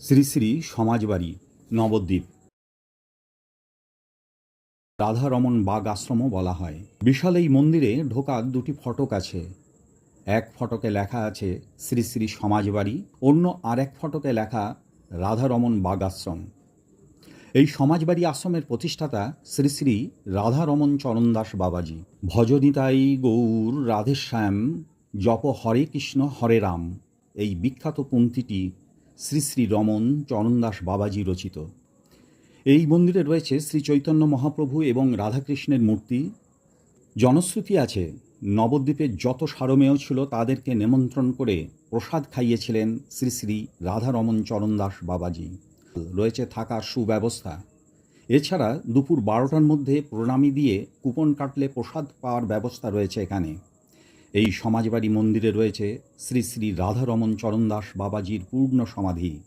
Shri Shri Samajbari, Nabadwip. Radharaman bug আশ্রমও বলা হয়। বিশাল এই মন্দিরে ঢোকার দুটি ফটক আছে। এক ফটকে লেখা আছে শ্রী শ্রী সমাজবাড়ি, অন্য আর এক ফটকে লেখা রাধারমণ বাগ আশ্রম। এই সমাজবাড়ি আশ্রমের প্রতিষ্ঠাতা শ্রী শ্রী রাধারমণ চরণদাস বাবাজি। ভজনিতাই গৌর রাধেশ্যাম, জপ হরে কৃষ্ণ হরে রাম, এই বিখ্যাত পংক্তিটি শ্রী শ্রী রমণ চরণদাস বাবাজি রচিত। এই মন্দিরে রয়েছে শ্রী চৈতন্য মহাপ্রভু এবং রাধাকৃষ্ণের মূর্তি। জনশ্রুতি আছে নবদ্বীপের যত সারমেয় ছিল তাদেরকে নিমন্ত্রণ করে প্রসাদ খাইয়েছিলেন শ্রী শ্রী রাধারমণ চরণদাস বাবাজি। রয়েছে থাকার সুব্যবস্থা। এছাড়া দুপুর 12টার মধ্যে প্রণামী দিয়ে কুপন কাটলে প্রসাদ পাওয়ার ব্যবস্থা রয়েছে এখানে। এই সমাজবাড়ি মন্দিরে রয়েছে শ্রী শ্রী রাধারমণ চরণদাস বাবাজির পূর্ণ সমাধি।